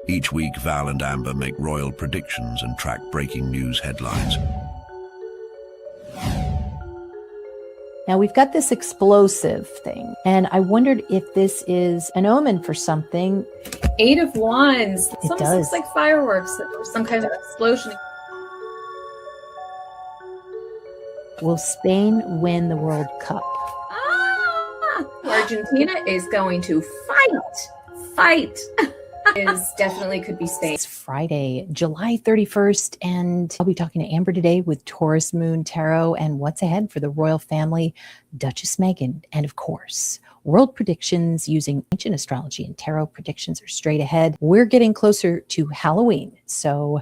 Each week, Val and Amber make royal predictions and track breaking news headlines. Now we've got this explosive thing, and I wondered if this is an omen for something. 8 of Wands. It does. almost looks like fireworks or some kind of explosion. Will Spain win the World Cup? Argentina is going to fight. Is definitely could be Spain. It's Friday, July 31st, and I'll be talking to Amber today with Taurus Moon Tarot and what's ahead for the royal family, Duchess Meghan, and of course, world predictions using ancient astrology and tarot predictions are straight ahead. We're getting closer to Halloween, so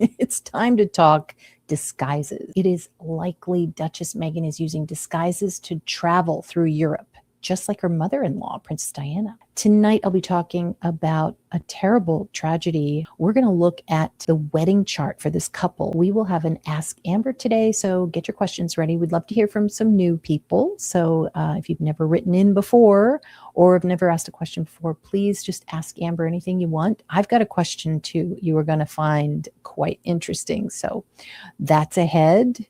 it's time to talk disguises. It is likely Duchess Meghan is using disguises to travel through Europe, just like her mother-in-law, Princess Diana. Tonight, I'll be talking about a terrible tragedy. We're going to look at the wedding chart for this couple. We will have an Ask Amber today, so get your questions ready. We'd love to hear from some new people. So if you've never written in before or have never asked a question before, please just ask Amber anything you want. I've got a question too you are going to find quite interesting. So that's ahead.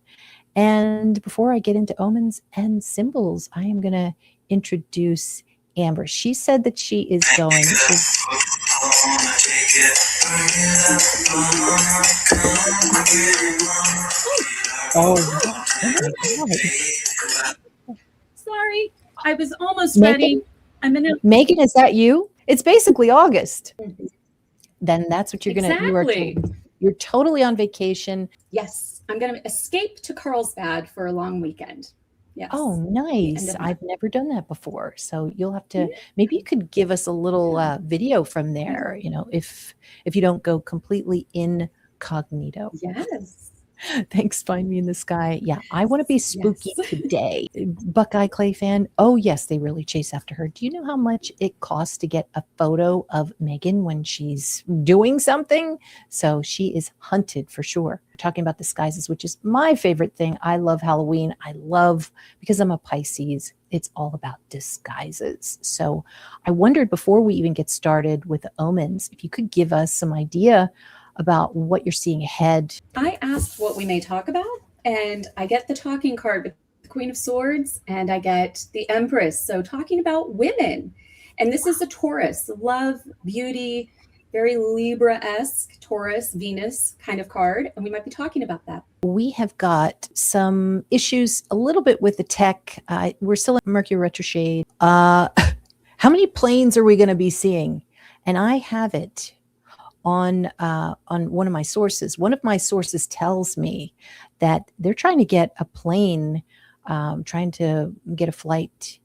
And before I get into omens and symbols, I am going to introduce Amber. She said that she is going to... Oh my God. Sorry, I was almost ready. Meghan, is that you? It's basically August. Then that's what you're exactly. You're totally on vacation. Yes, I'm going to escape to Carlsbad for a long weekend. Yes. Oh, nice. I've never done that before. So you'll have to, maybe you could give us a little video from there, you know, if you don't go completely incognito. Yes. Thanks, Find Me in the Sky. Yeah, I want to be spooky today. Buckeye Clay fan. Oh, yes, they really chase after her. Do you know how much it costs to get a photo of Meghan when she's doing something? So she is hunted for sure. We're talking about disguises, which is my favorite thing. I love Halloween. Because I'm a Pisces, it's all about disguises. So I wondered before we even get started with the omens, if you could give us some idea about what you're seeing ahead. I asked what we may talk about, and I get the talking card with the Queen of Swords, and I get the Empress. So talking about women. And this is a Taurus, love, beauty, very Libra-esque, Taurus, Venus kind of card. And we might be talking about that. We have got some issues a little bit with the tech. We're still in Mercury retrograde. How many planes are we going to be seeing? And I have it on one of my sources. One of my sources tells me that they're trying to get a plane, trying to get a flight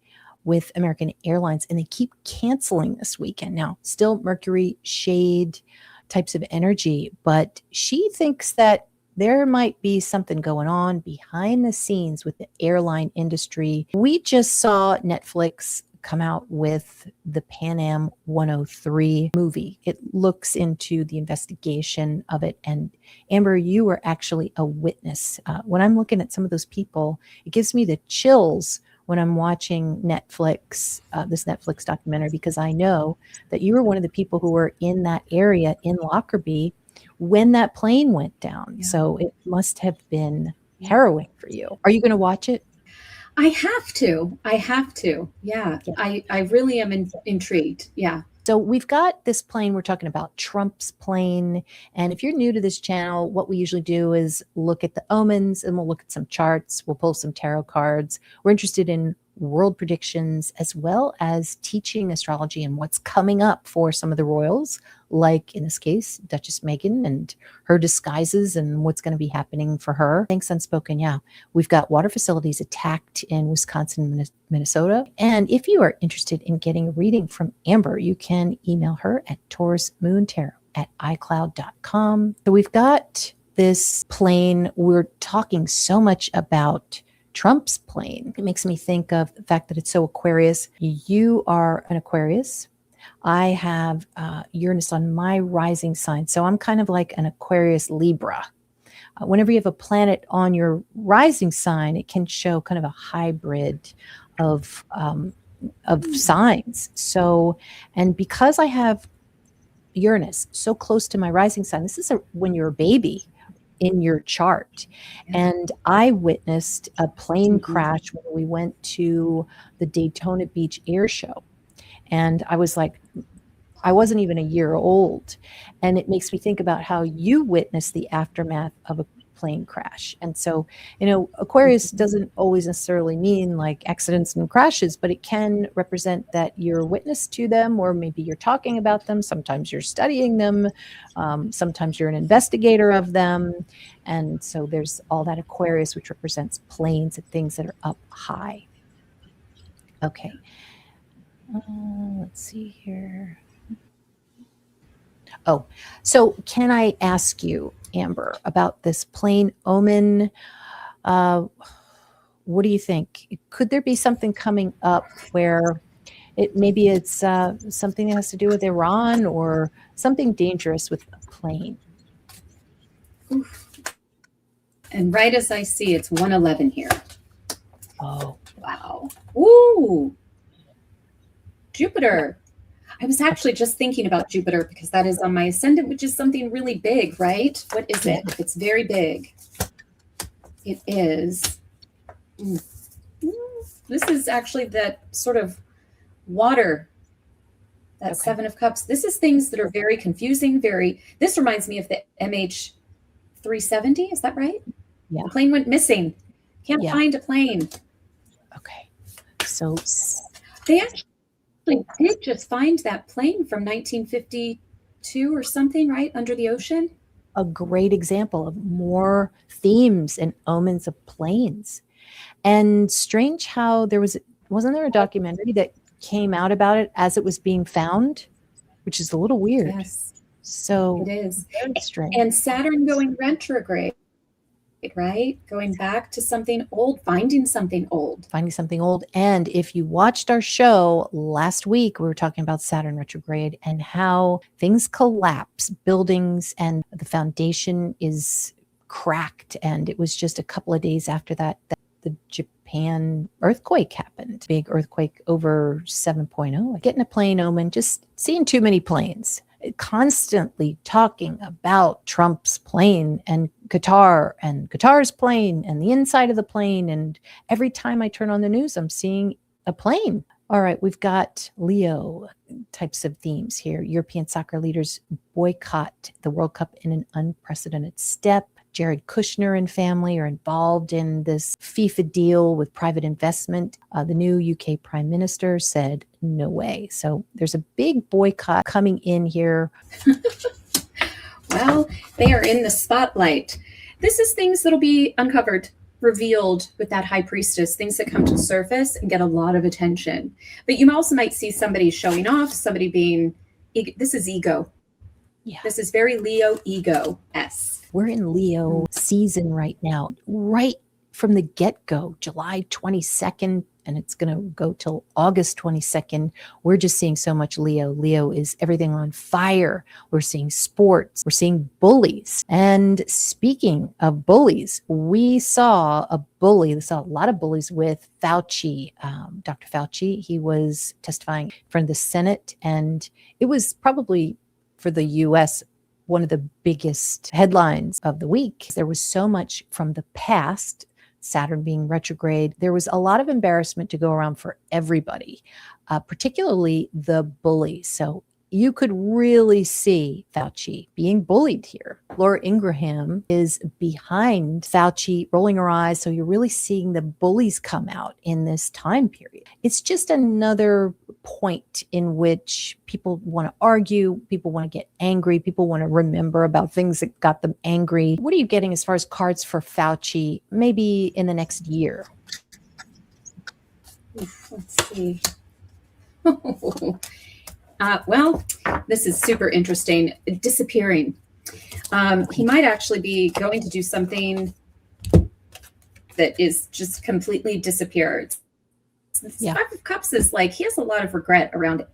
with American Airlines, and they keep canceling this weekend. Now, still Mercury shade types of energy, but she thinks that there might be something going on behind the scenes with the airline industry. We just saw Netflix come out with the Pan Am 103 movie. It looks into the investigation of it. And Amber, you were actually a witness. When I'm looking at some of those people, it gives me the chills when I'm watching Netflix, this Netflix documentary, because I know that you were one of the people who were in that area in Lockerbie when that plane went down. Yeah. So it must have been harrowing for you. Are you going to watch it? I have to. Yeah. I really am intrigued. Yeah. So we've got this plane. We're talking about Trump's plane. And if you're new to this channel, what we usually do is look at the omens and we'll look at some charts. We'll pull some tarot cards. We're interested in world predictions as well as teaching astrology and what's coming up for some of the royals, like in this case, Duchess Meghan and her disguises and what's going to be happening for her. Thanks, Unspoken. Yeah, we've got water facilities attacked in Wisconsin, Minnesota. And if you are interested in getting a reading from Amber, you can email her at taurusmoontarot@icloud.com. So we've got this plane. We're talking so much about Trump's plane. It makes me think of the fact that it's so Aquarius. You are an Aquarius. I have Uranus on my rising sign. So I'm kind of like an Aquarius Libra. Whenever you have a planet on your rising sign, it can show kind of a hybrid of signs. So, and because I have Uranus, so close to my rising sign. This is when you're a baby in your chart. And I witnessed a plane crash when we went to the Daytona Beach Air Show. And I was like, I wasn't even a year old. And it makes me think about how you witnessed the aftermath of a plane crash. And so, Aquarius doesn't always necessarily mean like accidents and crashes, but it can represent that you're witness to them, or maybe you're talking about them. Sometimes you're studying them. Sometimes you're an investigator of them. And so there's all that Aquarius, which represents planes and things that are up high. Okay. Let's see here. Oh, so can I ask you, Amber, about this plane omen? What do you think? Could there be something coming up where maybe it's something that has to do with Iran or something dangerous with a plane? Oof. And right as I see, it's 111 here. Oh, wow. Ooh. Jupiter. I was actually just thinking about Jupiter because that is on my ascendant, which is something really big, right? What is it? It's very big. It is. This is actually that sort of water, that Seven of Cups. This is things that are very confusing. This reminds me of the MH370. Is that right? Yeah. The plane went missing. Can't find a plane. Okay. So they actually did just find that plane from 1952 or something, right? Under the ocean. A great example of more themes and omens of planes. And strange how wasn't there a documentary that came out about it as it was being found, which is a little weird. Yes. So it is. Very strange. And Saturn going retrograde, right? Going back to something old, finding something old. And if you watched our show last week, we were talking about Saturn retrograde and how things collapse, buildings, and the foundation is cracked. And it was just a couple of days after that the Japan earthquake happened. Big earthquake over 7.0. Getting a plane omen, just seeing too many planes. Constantly talking about Trump's plane and Qatar's plane and the inside of the plane. And every time I turn on the news, I'm seeing a plane. All right, we've got Leo types of themes here. European soccer leaders boycott the World Cup in an unprecedented step. Jared Kushner and family are involved in this FIFA deal with private investment. The new UK Prime Minister said, no way. So there's a big boycott coming in here. Well, they are in the spotlight. This is things that'll be uncovered, revealed with that high priestess, things that come to the surface and get a lot of attention. But you also might see somebody showing off, somebody being, this is ego. Yeah. This is very Leo ego-esque. We're in Leo season right now, right from the get-go, July 22nd, and it's going to go till August 22nd. We're just seeing so much Leo. Leo is everything on fire. We're seeing sports. We're seeing bullies. And speaking of bullies, we saw a lot of bullies with Fauci, Dr. Fauci. He was testifying in front of the Senate, and it was probably for the U.S., one of the biggest headlines of the week. There was so much from the past, Saturn being retrograde. There was a lot of embarrassment to go around for everybody, particularly the bullies. So you could really see Fauci being bullied here. Laura Ingraham is behind Fauci, rolling her eyes. So you're really seeing the bullies come out in this time period. It's just another point in which people want to argue, people want to get angry, people want to remember about things that got them angry. What are you getting as far as cards for Fauci, maybe in the next year? Let's see. Well, this is super interesting. Disappearing. He might actually be going to do something that is just completely disappeared. The Five of Cups is like, he has a lot of regret around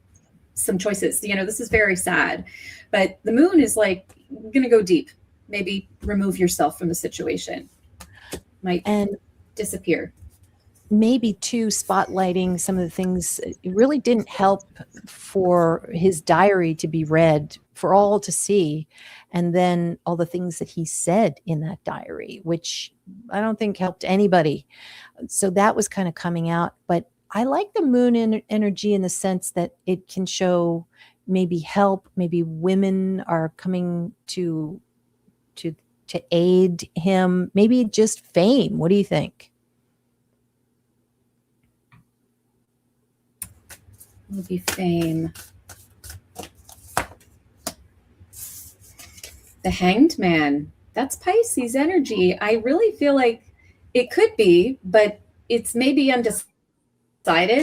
some choices. This is very sad. But the moon is like, going to go deep. Maybe remove yourself from the situation. Might disappear. Maybe too spotlighting some of the things. It really didn't help for his diary to be read for all to see. And then all the things that he said in that diary, which I don't think helped anybody. So that was kind of coming out. But I like the moon energy in the sense that it can show maybe help, maybe women are coming to aid him, maybe just fame. What do you think? Will be fame. The Hanged Man. That's Pisces energy. I really feel like it could be, but it's maybe undecided.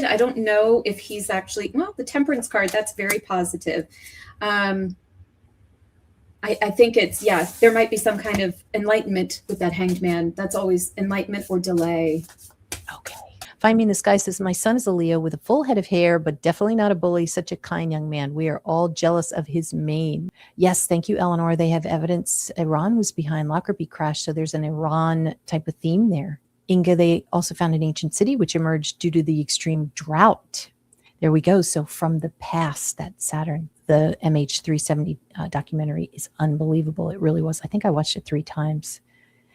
I don't know if he's actually, well, the Temperance card, that's very positive. I think it's, yeah, there might be some kind of enlightenment with that Hanged Man. That's always enlightenment or delay. Okay. Find Me in the Sky says, my son is a Leo with a full head of hair, but definitely not a bully. Such a kind young man. We are all jealous of his mane. Yes, thank you, Eleanor. They have evidence Iran was behind Lockerbie crash, so there's an Iran type of theme there. Inga, they also found an ancient city which emerged due to the extreme drought. There we go. So from the past, that Saturn, the MH370 documentary is unbelievable. It really was. I think I watched it 3 times.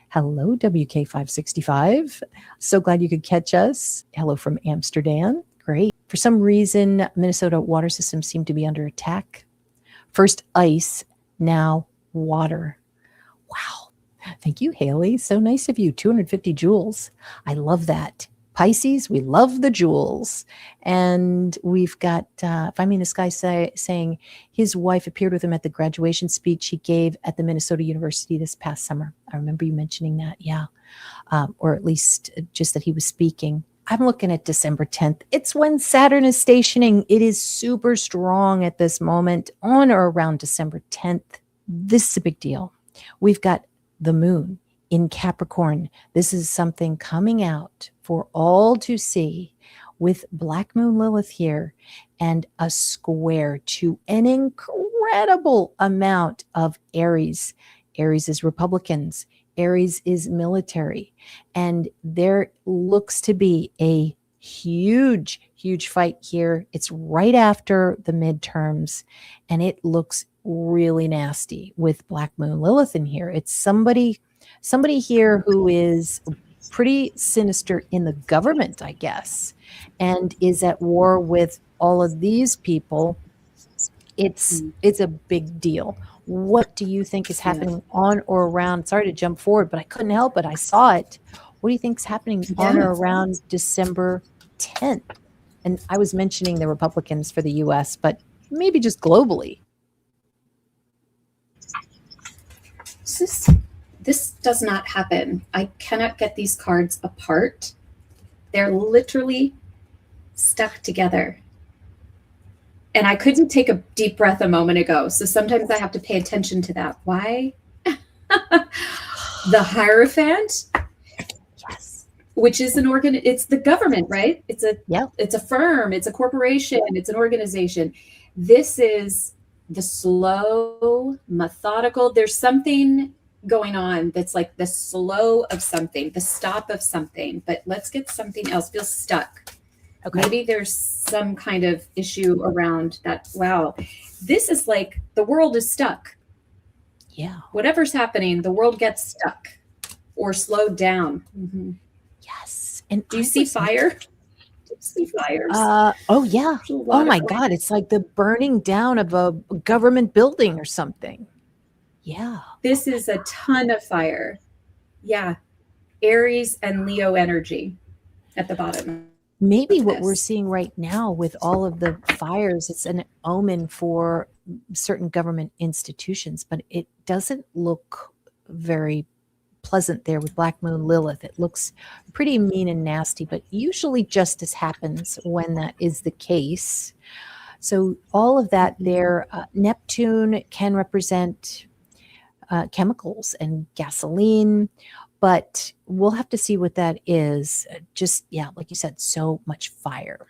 Hello, WK565. So glad you could catch us. Hello from Amsterdam. Great. For some reason, Minnesota water systems seem to be under attack. First ice, now water. Wow. Thank you, Haley. So nice of you. 250 joules. I love that. Pisces, we love the jewels. And we've got, Find Me in the Sky saying his wife appeared with him at the graduation speech he gave at the Minnesota University this past summer. I remember you mentioning that. Yeah. Or at least just that he was speaking. I'm looking at December 10th. It's when Saturn is stationing. It is super strong at this moment on or around December 10th. This is a big deal. We've got the moon in Capricorn. This is something coming out for all to see with Black Moon Lilith here and a square to an incredible amount of Aries. Aries is Republicans. Aries is military. And there looks to be a huge, huge fight here. It's right after the midterms, and it looks really nasty with Black Moon Lilith in here. It's somebody here who is pretty sinister in the government, I guess, and is at war with all of these people. It's a big deal. What do you think is happening on or around? Sorry to jump forward, but I couldn't help it. I saw it. What do you think is happening on or around December 10th? And I was mentioning the Republicans for the U.S., but maybe just globally. This does not happen. I cannot get these cards apart. They're literally stuck together. And I couldn't take a deep breath a moment ago. So sometimes I have to pay attention to that. Why? The Hierophant, Yes. which is an it's the government, right? It's a firm, it's a corporation, it's an organization. This is the slow, methodical. There's something going on that's like the slow of something, the stop of something, but let's get something else. Feels stuck. Okay. Maybe there's some kind of issue around that. Wow. This is like the world is stuck. Yeah. Whatever's happening, the world gets stuck or slowed down. Mm-hmm. Yes. And do you see fire? Do you see fires? Oh yeah. Oh my God. It's like the burning down of a government building or something. Yeah. This is a ton of fire. Yeah. Aries and Leo energy at the bottom. Maybe what we're seeing right now with all of the fires, it's an omen for certain government institutions, but it doesn't look very pleasant there with Black Moon Lilith. It looks pretty mean and nasty, but usually justice happens when that is the case. So all of that there, Neptune can represent chemicals and gasoline, but we'll have to see what that is. Just, yeah, like you said, so much fire.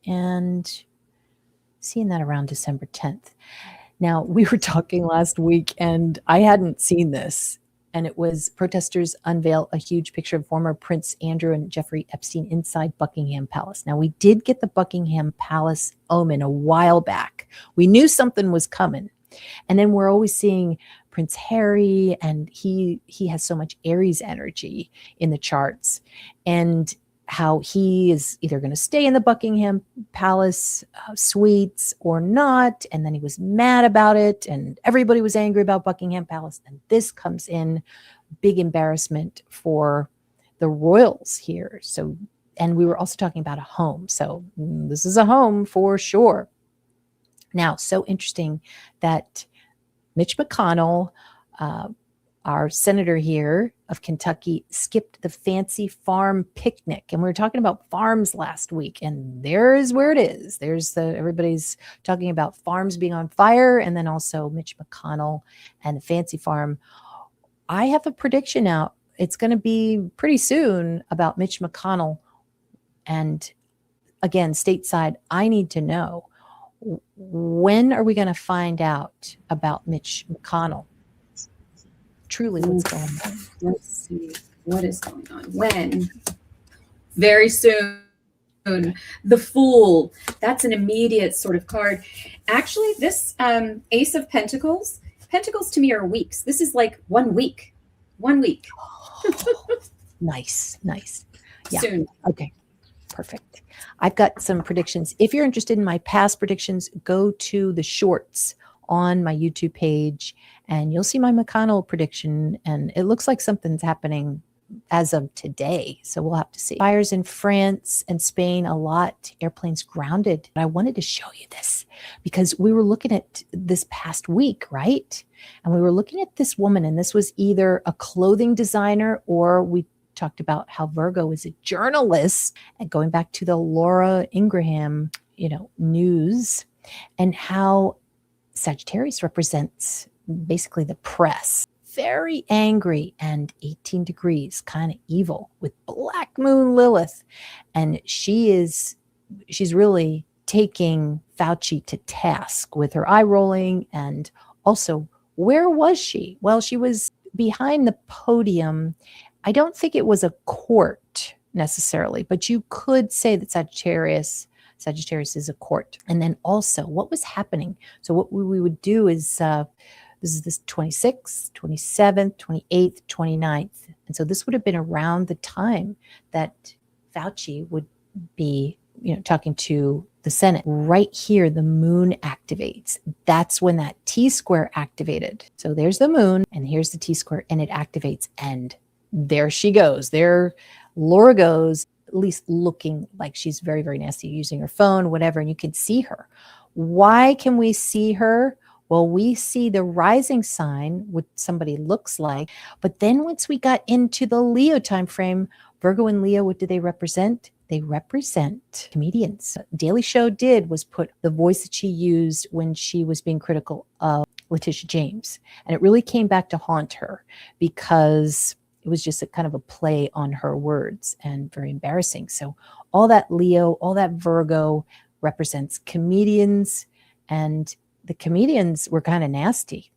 And seeing that around December 10th. Now, we were talking last week, and I hadn't seen this, and it was protesters unveil a huge picture of former Prince Andrew and Jeffrey Epstein inside Buckingham Palace. Now, we did get the Buckingham Palace omen a while back. We knew something was coming. And then we're always seeing Prince Harry, and he has so much Aries energy in the charts, and how he is either going to stay in the Buckingham Palace suites or not. And then he was mad about it, and everybody was angry about Buckingham Palace. And this comes in big embarrassment for the royals here. So, and we were also talking about a home. So this is a home for sure. Now, so interesting that Mitch McConnell, our senator here of Kentucky, skipped the fancy farm picnic. And we were talking about farms last week, and there's where it is. Everybody's talking about farms being on fire, and then also Mitch McConnell and the fancy farm. I have a prediction out. It's going to be pretty soon about Mitch McConnell. And again, stateside, I need to know, when are we going to find out about Mitch McConnell? Truly, what's going on? Let's see what is going on. When? Very soon. The Fool. That's an immediate sort of card. Actually, this Ace of Pentacles to me are weeks. This is like 1 week. 1 week. Nice. Yeah. Soon. Okay. Perfect. I've got some predictions. If you're interested in my past predictions, go to the shorts on my YouTube page, and you'll see my McConnell prediction. And it looks like something's happening as of today. So we'll have to see. Fires in France and Spain, a lot. Airplanes grounded. I wanted to show you this because we were looking at this past week, right? And we were looking at this woman, and this was either a clothing designer, or we talked about how Virgo is a journalist, and going back to the Laura Ingraham, news, and how Sagittarius represents basically the press. Very angry and 18 degrees, kind of evil, with Black Moon Lilith. And she's really taking Fauci to task with her eye rolling. And also, where was she? Well, she was behind the podium. I don't think it was a court necessarily, but you could say that Sagittarius is a court. And then also, what was happening? So what we would do is, this is this 26th, 27th, 28th, 29th. And so this would have been around the time that Fauci would be, talking to the Senate. Right here, the moon activates. That's when that T-square activated. So there's the moon, and here's the T-square, and it activates. And there she goes. There Laura goes, at least looking like she's very, very nasty, using her phone, whatever, and you can see her. Why can we see her? Well, we see the rising sign, what somebody looks like. But then once we got into the Leo time frame, Virgo and Leo, what do they represent? They represent comedians. Daily Show was put the voice that she used when she was being critical of Letitia James. And it really came back to haunt her because it was just a kind of a play on her words, and very embarrassing. So all that Leo, all that Virgo represents comedians, and the comedians were kind of nasty.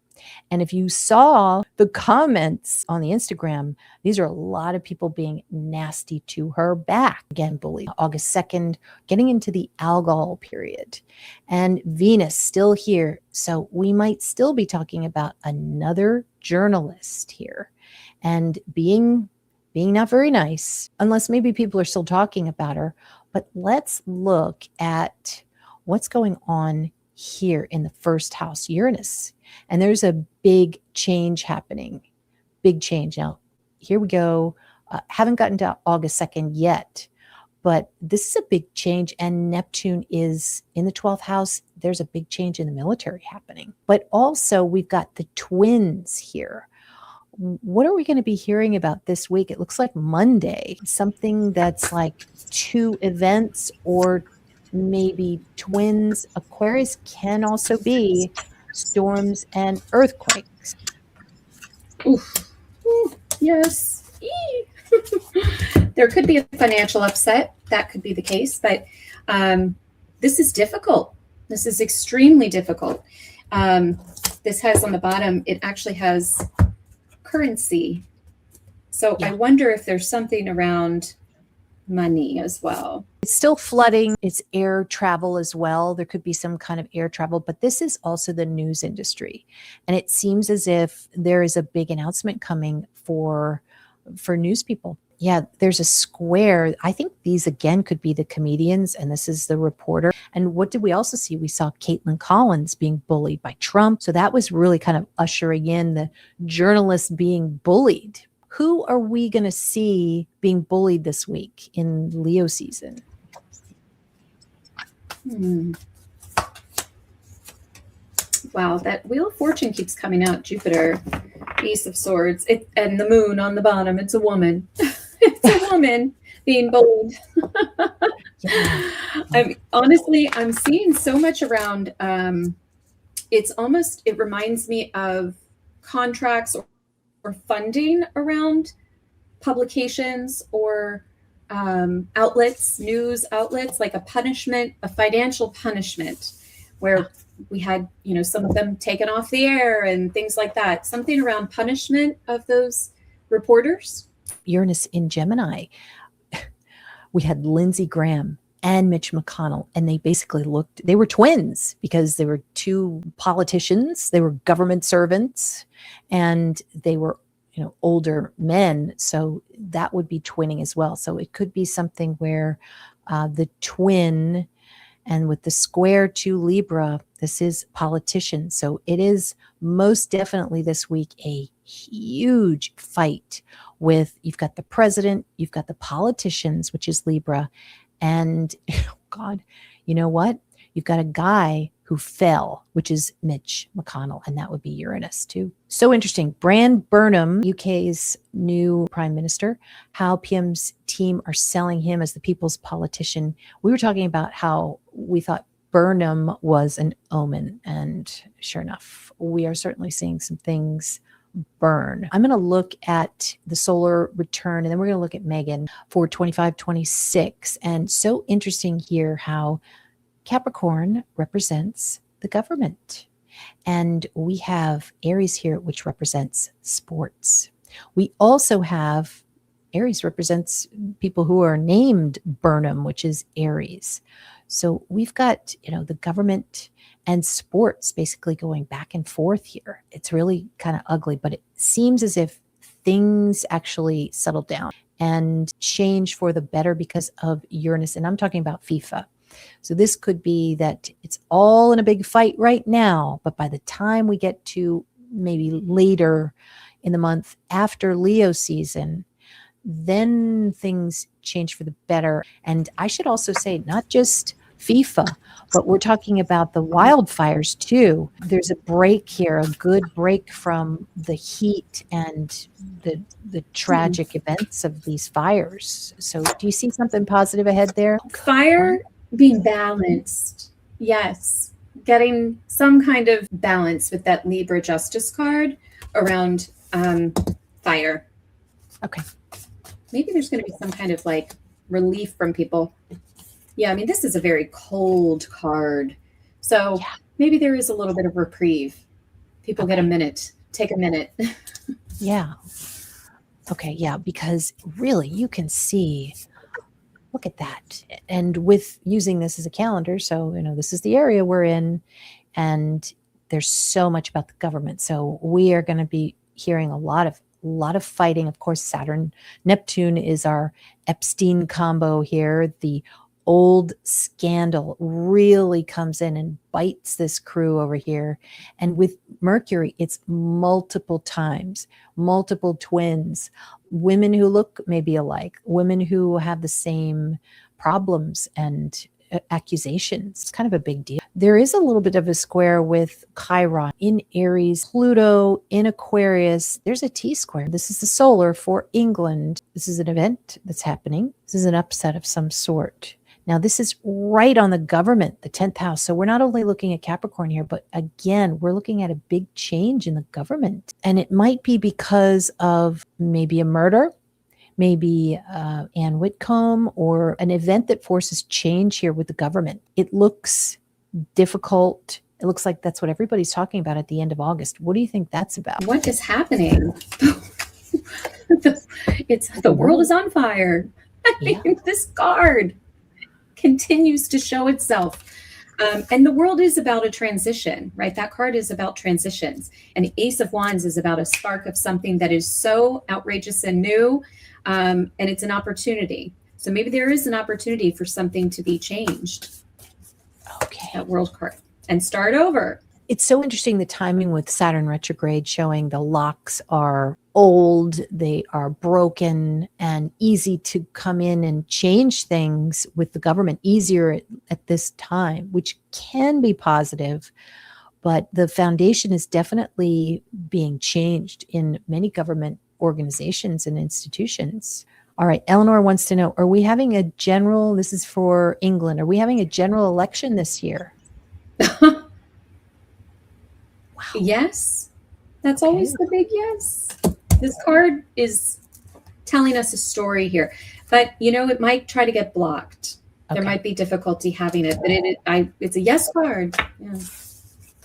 And if you saw the comments on the Instagram, these are a lot of people being nasty to her back. Again, bully. August 2nd, getting into the alcohol period. And Venus still here. So we might still be talking about another journalist here. And being not very nice, unless maybe people are still talking about her. But let's look at what's going on here in the first house, Uranus. And there's a big change happening. Big change. Now, here we go. Haven't gotten to August 2nd yet, but this is a big change. And Neptune is in the 12th house. There's a big change in the military happening. But also, we've got the twins here. What are we going to be hearing about this week? It looks like Monday, something that's like 2 events, or maybe twins. Aquarius can also be storms and earthquakes. Oof. Yes. There could be a financial upset. That could be the case. But this is difficult. This is extremely difficult. This has on the bottom, it actually has currency. So yeah. I wonder if there's something around money as well. It's still flooding. It's air travel as well. There could be some kind of air travel, but this is also the news industry. And it seems as if there is a big announcement coming for news people. Yeah, there's a square. I think these again could be the comedians, and this is the reporter. And what did we also see? We saw Caitlin Collins being bullied by Trump. So that was really kind of ushering in the journalists being bullied. Who are we going to see being bullied this week in Leo season? Wow, that Wheel of Fortune keeps coming out. Jupiter, Ace of Swords, and the moon on the bottom. It's a woman. It's a woman being bullied. Yeah. I'm seeing so much around. It reminds me of contracts or funding around publications or outlets, news outlets, like a punishment, a financial punishment, where we had, some of them taken off the air and things like that. Something around punishment of those reporters. Uranus in Gemini. We had Lindsey Graham and Mitch McConnell, and they basically they were twins because they were two politicians. They were government servants, and they were older men. So that would be twinning as well. So it could be something where the twin, and with the square to Libra, this is politician. So it is most definitely this week a huge fight with, you've got the president, you've got the politicians, which is Libra. And God, you know what? You've got a guy who fell, which is Mitch McConnell, and that would be Uranus too. So interesting. Brand Burnham, UK's new prime minister, how PM's team are selling him as the people's politician. We were talking about how we thought Burnham was an omen, and sure enough, we are certainly seeing some things burn. I'm going to look at the solar return, and then we're going to look at Meghan for 25-26. And so interesting here how Capricorn represents the government. And we have Aries here, which represents sports. We also have Aries represents people who are named Burnham, which is Aries. So we've got, the government and sports basically going back and forth here. It's really kind of ugly, but it seems as if things actually settled down and change for the better because of Uranus. And I'm talking about FIFA. So this could be that it's all in a big fight right now, but by the time we get to maybe later in the month after Leo season, then things change for the better. And I should also say, not just FIFA, but we're talking about the wildfires too. There's a break here, a good break from the heat and the tragic events of these fires. So do you see something positive ahead there? Fire being balanced. Yes. Getting some kind of balance with that Libra justice card around fire. Okay. Maybe there's going to be some kind of relief from people. Yeah, this is a very cold card. So maybe there is a little bit of reprieve. People get a minute. Take a minute. Yeah. Okay. Yeah. Because really you can see, look at that. And with using this as a calendar, so, this is the area we're in, and there's so much about the government. So we are going to be hearing a lot of fighting. Of course, Saturn, Neptune is our Epstein combo here. The old scandal really comes in and bites this crew over here. And with Mercury, it's multiple times, multiple twins, women who look maybe alike, women who have the same problems and accusations. It's kind of a big deal. There is a little bit of a square with Chiron in Aries, Pluto in Aquarius. There's a T-square. This is the solar for England. This is an event that's happening. This is an upset of some sort. Now, this is right on the government, the 10th house. So we're not only looking at Capricorn here, but again, we're looking at a big change in the government. And it might be because of maybe a murder, maybe Anne Whitcomb, or an event that forces change here with the government. It looks difficult. It looks like that's what everybody's talking about at the end of August. What do you think that's about? What is happening? The world is on fire. Yeah. This card continues to show itself. And the world is about a transition, right? That card is about transitions. And the Ace of Wands is about a spark of something that is so outrageous and new. And it's an opportunity. So maybe there is an opportunity for something to be changed. Okay. That world card. And start over. It's so interesting, the timing with Saturn retrograde showing the locks are old, they are broken, and easy to come in and change things with the government easier at this time, which can be positive. But the foundation is definitely being changed in many government organizations and institutions. All right, Eleanor wants to know, are we having a general, this is for England, are we having a general election this year? Wow. Yes. That's always the big yes. This card is telling us a story here. But, it might try to get blocked. Okay. There might be difficulty having it. But it's a yes card. Yeah.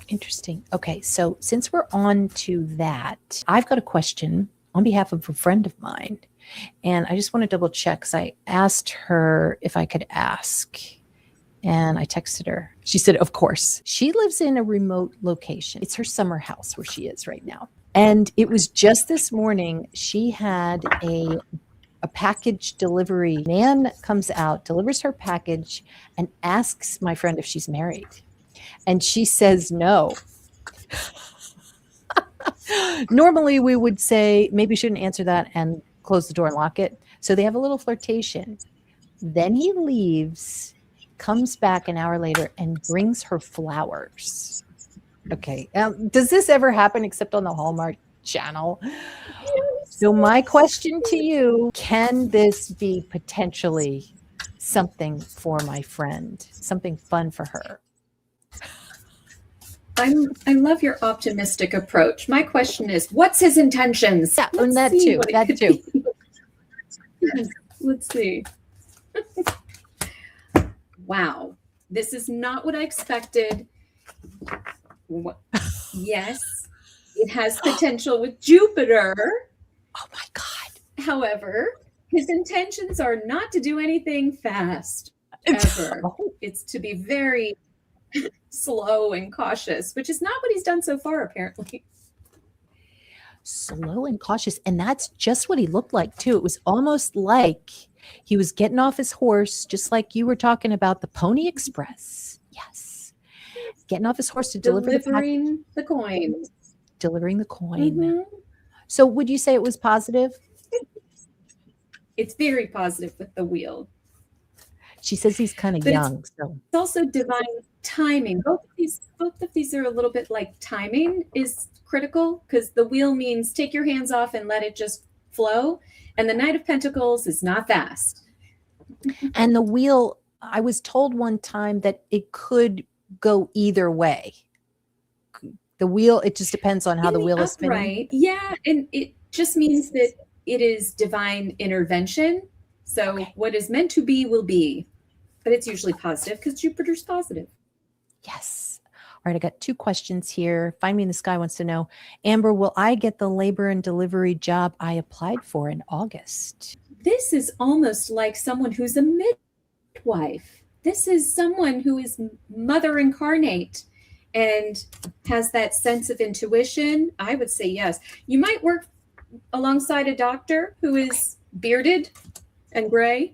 Interesting. Okay, so since we're on to that, I've got a question on behalf of a friend of mine. And I just want to double check because I asked her if I could ask. And I texted her. She said, of course. She lives in a remote location. It's her summer house where she is right now. And it was just this morning, she had a package delivery. Man comes out, delivers her package, and asks my friend if she's married. And she says no. Normally, we would say, maybe you shouldn't answer that and close the door and lock it. So they have a little flirtation. Then he leaves, comes back an hour later and brings her flowers. Okay. Does this ever happen except on the Hallmark Channel? So my question to you, can this be potentially something for my friend, something fun for her? I love your optimistic approach. My question is, what's his intentions? Yeah, and that too. That too. Let's see. Wow. This is not what I expected. Yes, it has potential with Jupiter. Oh my God. However, his intentions are not to do anything fast, ever. It's to be very slow and cautious, which is not what he's done so far, apparently. Slow and cautious. And that's just what he looked like, too. It was almost like he was getting off his horse, just like you were talking about the Pony Express. Yes. Getting off his horse to delivering the coin. Delivering the coin. Mm-hmm. So would you say it was positive? It's very positive with the wheel. She says he's kind of young. So it's also divine timing. Both of these are a little bit like timing is critical, because the wheel means take your hands off and let it just flow. And the Knight of Pentacles is not fast. And the wheel, I was told one time that it could go either way. The wheel, it just depends on how the wheel is spinning. Right. Yeah. And it just means that it is divine intervention. So what is meant to be will be. But it's usually positive because Jupiter's positive. Yes. All right. I got 2 questions here. Find Me in the Sky wants to know, Amber, will I get the labor and delivery job I applied for in August? This is almost like someone who's a midwife. This is someone who is mother incarnate and has that sense of intuition. I would say yes. You might work alongside a doctor who is bearded and gray.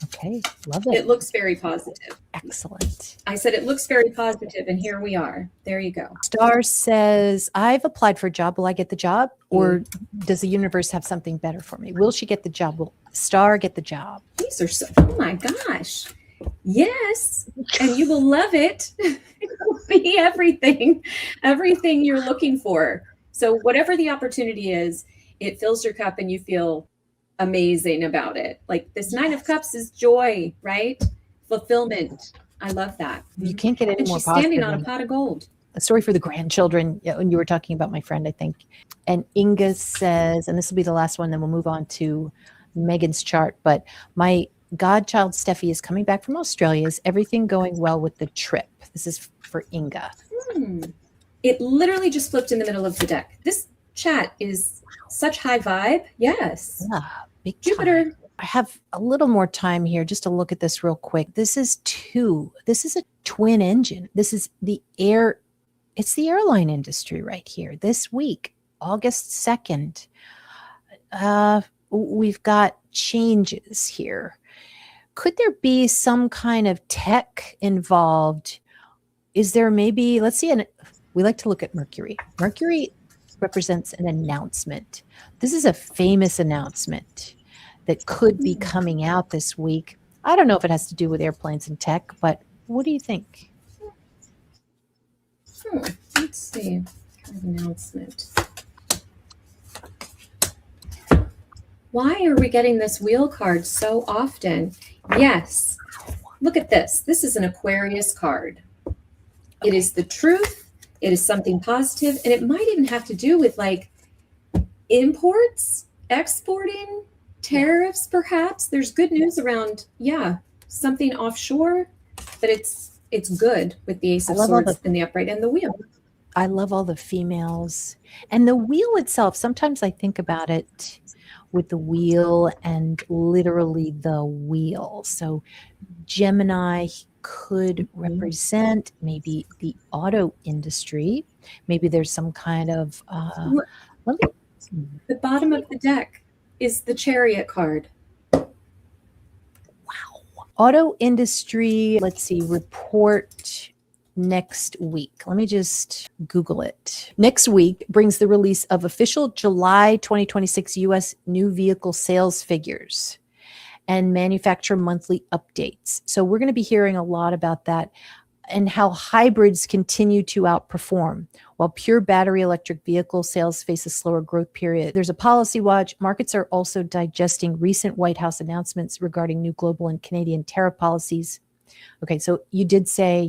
Okay, love it. It looks very positive. Excellent. I said it looks very positive, and here we are. There you go. Star says, I've applied for a job. Will I get the job? Or does the universe have something better for me? Will she get the job? Will Star get the job? These are so, oh my gosh. Yes, and you will love it. It will be everything you're looking for. So whatever the opportunity is, it fills your cup and you feel amazing about it. Like this Nine of Cups is joy, right? Fulfillment. I love that. You can't get any and more she's positive. Standing on a pot of gold. A story for the grandchildren. When you were talking about my friend, I think. And Inga says, and this will be the last one, then we'll move on to Megan's chart. But my godchild Steffi is coming back from Australia. Is everything going well with the trip? This is for Inga. It literally just flipped in the middle of the deck. This chat is such high vibe. Yes. Yeah. Big Jupiter. time. I have a little more time here just to look at this real quick. This is a twin engine. This is it's the airline industry right here. This week, August 2nd, we've got changes here. Could there be some kind of tech involved? Is there maybe, let's see, we like to look at Mercury. Mercury represents an announcement. This is a famous announcement that could be coming out this week. I don't know if it has to do with airplanes and tech, but what do you think? Let's see. Kind of announcement. Why are we getting this wheel card so often? Yes. Look at this. This is an Aquarius card. It is the truth. It is something positive, and it might even have to do with like imports, exporting, tariffs, perhaps. There's good news around, something offshore, but it's good with the Ace of Swords in the upright and the wheel. I love all the females. And the wheel itself, sometimes I think about it with the wheel and literally the wheel. So Gemini could represent maybe the auto industry. Maybe there's some kind of the bottom of the deck is the Chariot card. Wow. Auto industry, let's see, report next week. Let me just Google it. Next week brings the release of official July 2026 U.S. new vehicle sales figures and manufacturer monthly updates. So we're going to be hearing a lot about that and how hybrids continue to outperform while pure battery electric vehicle sales face a slower growth period. There's a policy watch. Markets are also digesting recent White House announcements regarding new global and Canadian tariff policies. Okay, so you did say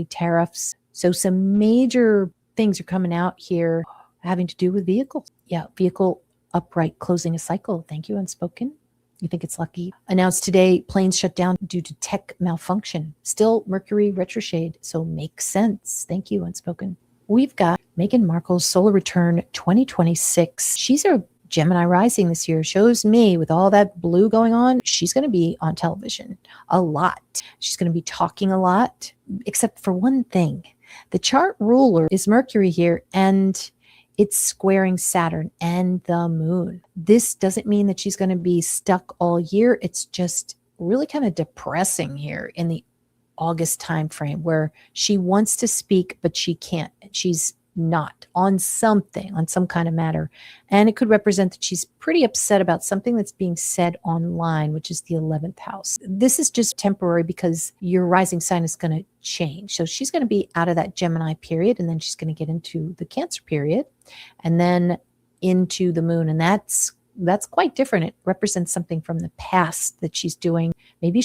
tariffs. So some major things are coming out here having to do with vehicles. Yeah, vehicle upright closing a cycle. Thank you, Unspoken. You think it's lucky? Announced today, planes shut down due to tech malfunction. Still Mercury retrograde, so makes sense. Thank you, Unspoken. We've got Meghan Markle's solar return 2026. She's a Gemini rising this year. Shows me with all that blue going on, she's going to be on television a lot. She's going to be talking a lot, except for one thing. The chart ruler is Mercury here, and it's squaring Saturn and the moon. This doesn't mean that she's going to be stuck all year. It's just really kind of depressing here in the August timeframe where she wants to speak, but she can't. She's not on some kind of matter. And it could represent that she's pretty upset about something that's being said online, which is the 11th house. This is just temporary because your rising sign is going to change. So she's going to be out of that Gemini period, and then she's going to get into the Cancer period and then into the moon. And that's quite different. It represents something from the past that she's doing. Maybe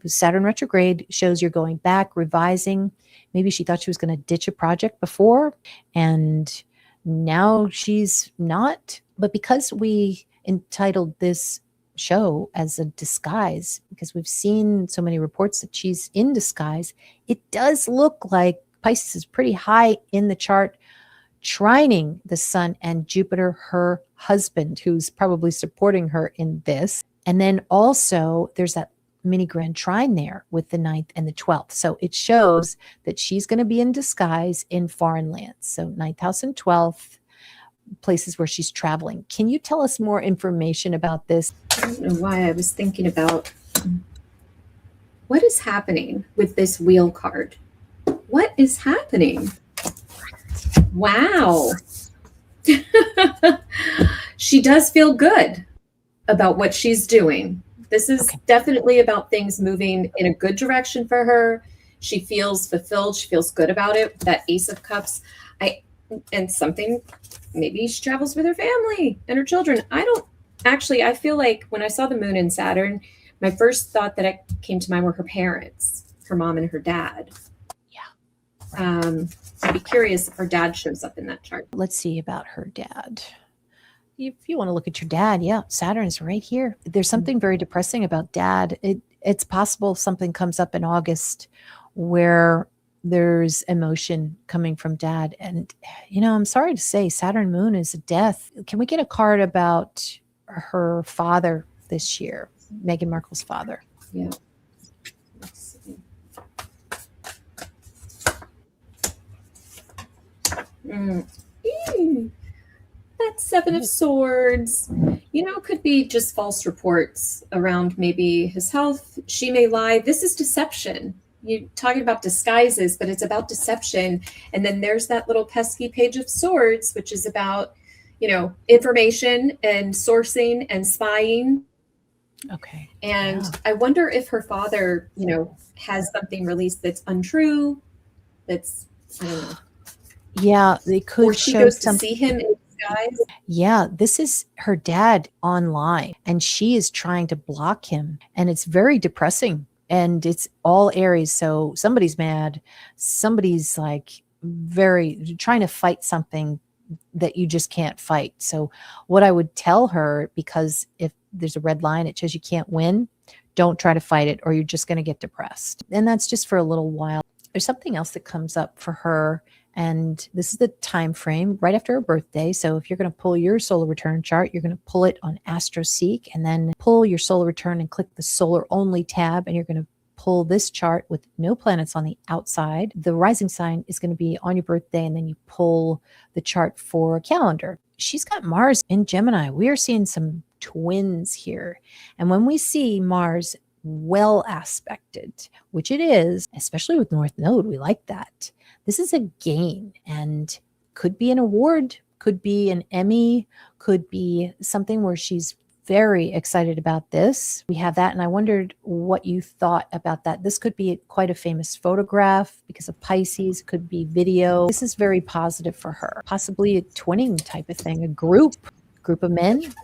Saturn retrograde shows you're going back, revising. Maybe she thought she was going to ditch a project before, and now she's not. But because we entitled this show as a disguise, because we've seen so many reports that she's in disguise, it does look like Pisces is pretty high in the chart, trining the Sun and Jupiter, her husband, who's probably supporting her in this. And then also there's that mini grand trine there with the 9th and the 12th. So it shows that she's going to be in disguise in foreign lands. So 9th house and 12th, places where she's traveling. Can you tell us more information about this? I don't know why I was thinking about what is happening with this wheel card. What is happening? Wow. She does feel good about what she's doing. This is definitely about things moving in a good direction for her. She feels fulfilled. She feels good about it. That Ace of Cups. Maybe she travels with her family and her children. I feel like when I saw the moon in Saturn, my first thought that came to mind were her parents, her mom and her dad. Yeah. I'd be curious if her dad shows up in that chart. Let's see about her dad. If you want to look at your dad, Saturn is right here. There's something very depressing about dad. It's possible something comes up in August where there's emotion coming from dad. And, I'm sorry to say Saturn moon is a death. Can we get a card about her father this year, Meghan Markle's father. Yeah. Let's see. That Seven of Swords, could be just false reports around maybe his health. She may lie. This is deception. You're talking about disguises, but it's about deception. And then there's that little pesky Page of Swords, which is about, information and sourcing and spying. Okay. And yeah. I wonder if her father, has something released that's untrue, that's, I don't know. Yeah, they could Or she show goes some. to see him in disguise. Yeah, this is her dad online, and she is trying to block him, and it's very depressing. And it's all Aries, so somebody's mad, somebody's like very trying to fight something that you just can't fight. So what I would tell her, because if there's a red line, it says you can't win, don't try to fight it, or you're just going to get depressed. And that's just for a little while. There's something else that comes up for her, and this is the time frame right after her birthday. So if you're going to pull your solar return chart, you're going to pull it on AstroSeek, and then pull your solar return and click the solar only tab, and you're going to pull this chart with no planets on the outside. The rising sign is going to be on your birthday, and then you pull the chart for a calendar. She's got Mars in Gemini. We are seeing some twins here. And when we see Mars well aspected, which it is, especially with North Node, we like that. This is a gain, and could be an award, could be an Emmy, could be something where she's very excited about this. We have that, and I wondered what you thought about that. This could be quite a famous photograph because of Pisces, could be video. This is very positive for her. Possibly a twinning type of thing, a group of men.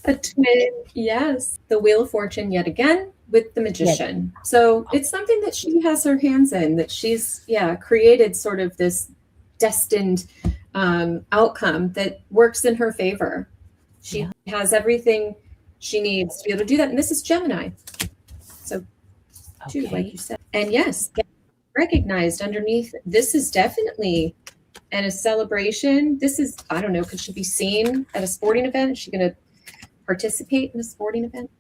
A twin, yes. The Wheel of Fortune yet again with the Magician. Yeah. So it's something that she has her hands in, that she's, created sort of this destined outcome that works in her favor. She has everything she needs to be able to do that. And this is Gemini. So, too, like you said. And yes, recognized underneath, this is definitely a celebration. This is, I don't know, could she be seen at a sporting event? Is she going to participate in a sporting event?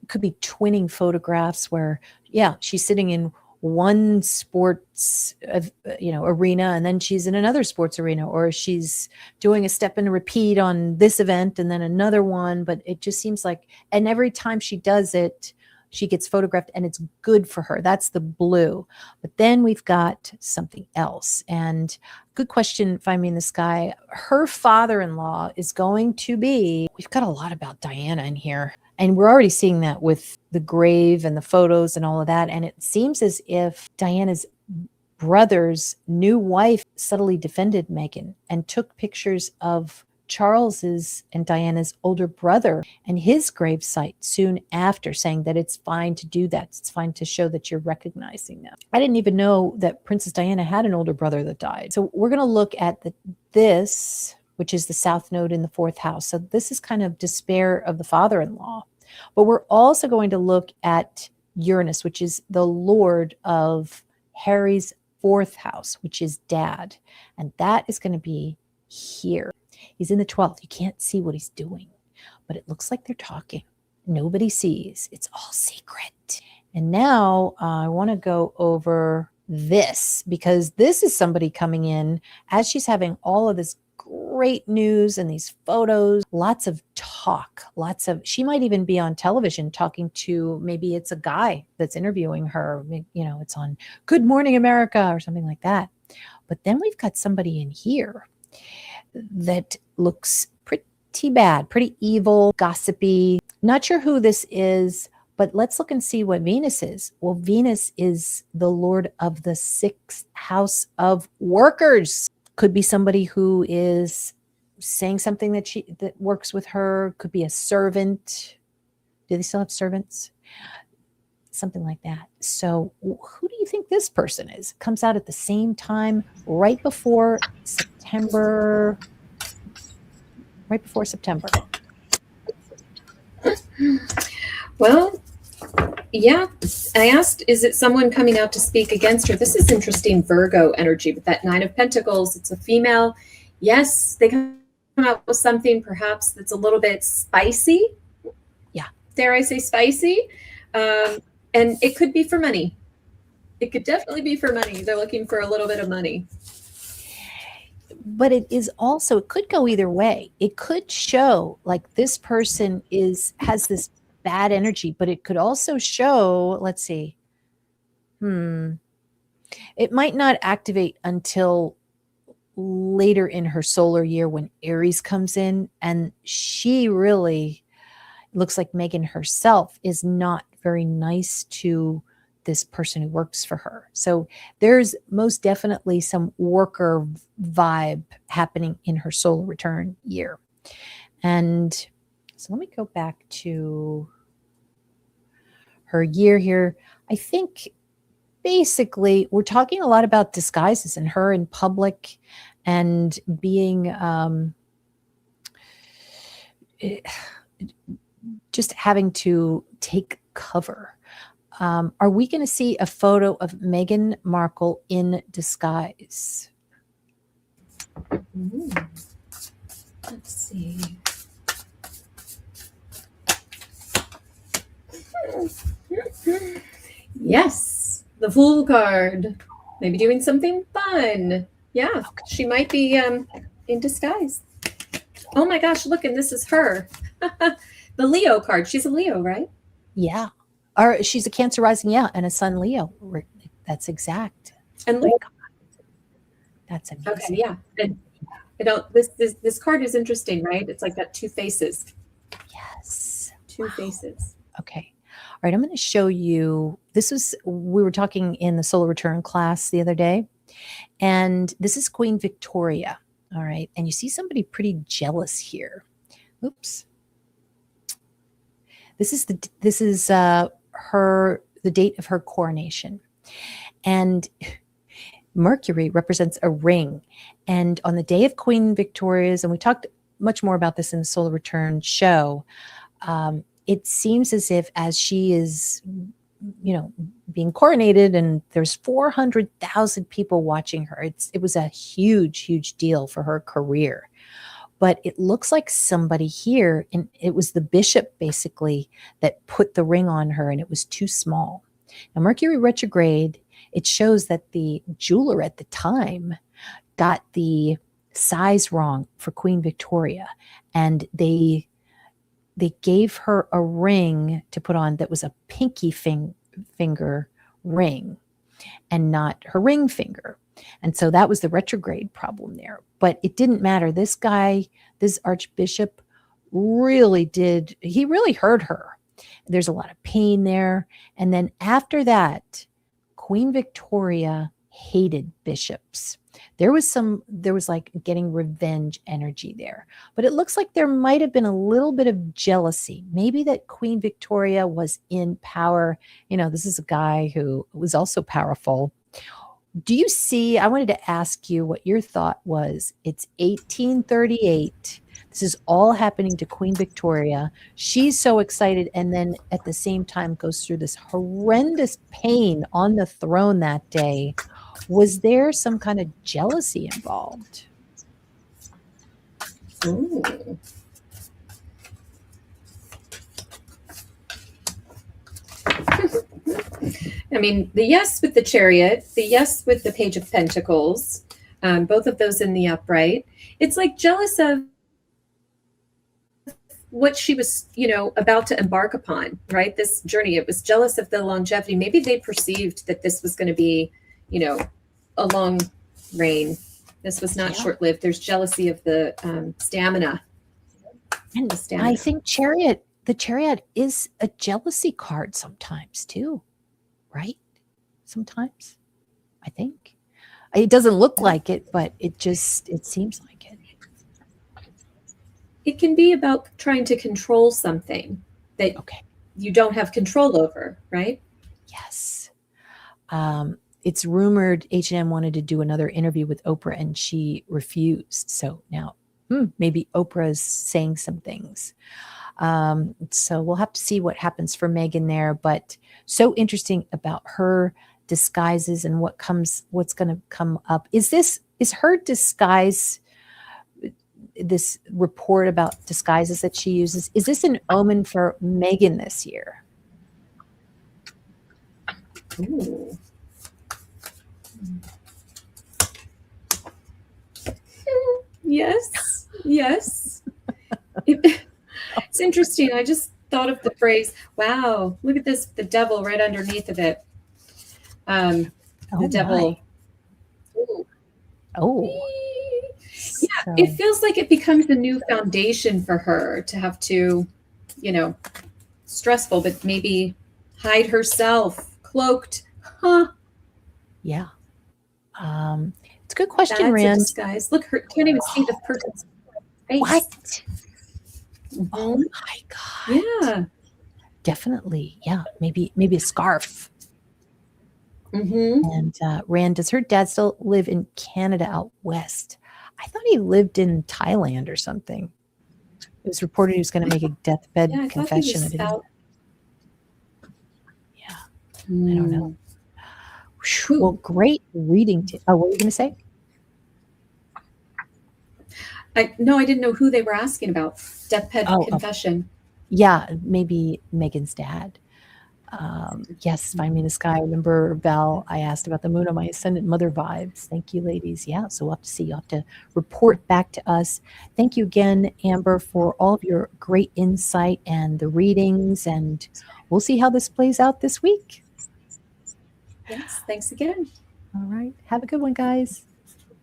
It could be twinning photographs where, she's sitting in one sports arena, and then she's in another sports arena, or she's doing a step and repeat on this event and then another one. But it just seems like, and every time she does it, she gets photographed, and it's good for her. That's the blue. But then we've got something else. And good question, Find Me in the Sky. Her father-in-law is going to be, we've got a lot about Diana in here. And we're already seeing that with the grave and the photos and all of that. And it seems as if Diana's brother's new wife subtly defended Meghan and took pictures of Charles's and Diana's older brother and his gravesite soon after, saying that it's fine to do that. It's fine to show that you're recognizing them. I didn't even know that Princess Diana had an older brother that died. So we're going to look at this, which is the South Node in the 4th house. So this is kind of despair of the father-in-law. But we're also going to look at Uranus, which is the lord of Harry's 4th house, which is dad. And that is going to be here. He's in the 12th. You can't see what he's doing, but it looks like they're talking. Nobody sees. It's all secret. And now I want to go over this, because this is somebody coming in as she's having all of this great news and these photos, lots of talk, she might even be on television talking to, maybe it's a guy that's interviewing her, it's on Good Morning America or something like that. But then we've got somebody in here that looks pretty bad, pretty evil, gossipy. Not sure who this is, but let's look and see what Venus is. Well, Venus is the lord of the 6th house of workers. Could be somebody who is saying something that works with her. Could be a servant. Do they still have servants? Something like that. So who do you think this person is? Comes out at the same time, right before September. Well, I asked, is it someone coming out to speak against her? This is interesting Virgo energy with that 9 of Pentacles. It's a female. Yes, they come come out with something perhaps that's a little bit spicy. Yeah. Dare I say spicy? And it could be for money. It could definitely be for money. They're looking for a little bit of money. But it is also, it could go either way. It could show like this person has this bad energy, but it could also show, let's see. It might not activate until later in her solar year when Aries comes in, and she really looks like Meghan herself is not very nice to this person who works for her. So there's most definitely some worker vibe happening in her solar return year. And so let me go back to her year here. I think basically we're talking a lot about disguises and her in public and being just having to take cover. Are we going to see a photo of Meghan Markle in disguise? Let's see. Yes, the Fool card. Maybe doing something fun. Yeah, okay. She might be in disguise. Oh my gosh, look, and this is her. The Leo card. She's a Leo, right? Yeah. Or she's a Cancer rising, yeah, and a Sun Leo. That's exact. And look, that's amazing. Okay, yeah. And this card is interesting, right? It's like got two faces. Yes. Two faces. Okay. All right, I'm going to show you. We were talking in the solar return class the other day, and this is Queen Victoria. All right, and you see somebody pretty jealous here. Oops. This is the date of her coronation, and Mercury represents a ring. And on the day of Queen Victoria's, and we talked much more about this in the solar return show, it seems as if as she is, being coronated, and there's 400,000 people watching her. It was a huge, huge deal for her career. But it looks like somebody here, and it was the bishop basically that put the ring on her, and it was too small. Now, Mercury retrograde, it shows that the jeweler at the time got the size wrong for Queen Victoria, and they gave her a ring to put on that was a pinky finger ring and not her ring finger. And so that was the retrograde problem there. But it didn't matter. This guy, this archbishop, really hurt her. There's a lot of pain there. And then after that, Queen Victoria hated bishops. There was like getting revenge energy there. But it looks like there might have been a little bit of jealousy. Maybe that Queen Victoria was in power. This is a guy who was also powerful. Do you see, I wanted to ask you what your thought was. It's 1838. This is all happening to Queen Victoria. She's so excited, and then at the same time goes through this horrendous pain on the throne that day. Was there some kind of jealousy involved? Ooh. I mean, the yes with the Chariot, the yes with the Page of Pentacles, both of those in the upright. It's like jealous of what she was, about to embark upon, right? This journey. It was jealous of the longevity. Maybe they perceived that this was going to be, a long reign. This was not short-lived. There's jealousy of the stamina. And the stamina. I think the Chariot is a jealousy card sometimes too, right? Sometimes, I think. It doesn't look like it, but it seems like it. It can be about trying to control something that you don't have control over, right? Yes. It's rumored H&M wanted to do another interview with Oprah, and she refused. So now maybe Oprah is saying some things. So we'll have to see what happens for Meghan there. But so interesting about her disguises and what's going to come up. Is her disguise this report about disguises that she uses. Is this an omen for Meghan this year? Ooh. Yes, yes. It's interesting. I just thought of the phrase, wow, look at this, the devil right underneath of it. The devil. Ooh. Oh. Yeah, So, it feels like it becomes a new foundation for her to have to, stressful, but maybe hide herself, cloaked. Huh. yeah. It's a good question, That's a Rand. disguise. Look, her can't even see the person's face. What? Mhm. Oh my God. Yeah. Definitely. Yeah. Maybe a scarf. Mm-hmm. And Rand, does her dad still live in Canada out west? I thought he lived in Thailand or something. It was reported he was going to make a deathbed Yeah, I thought he confession. was I didn't. out. Yeah. I don't know. Whew. Well, great reading. What were you going to say? No, I didn't know who they were asking about. Deathbed confession. Yeah, maybe Meghan's dad. Yes, find me in the sky. Remember, Val, I asked about the moon on my ascendant mother vibes. Thank you, ladies. Yeah, so we'll have to see. You'll have to report back to us. Thank you again, Amber, for all of your great insight and the readings. And we'll see how this plays out this week. Yes, thanks again. All right. Have a good one, guys.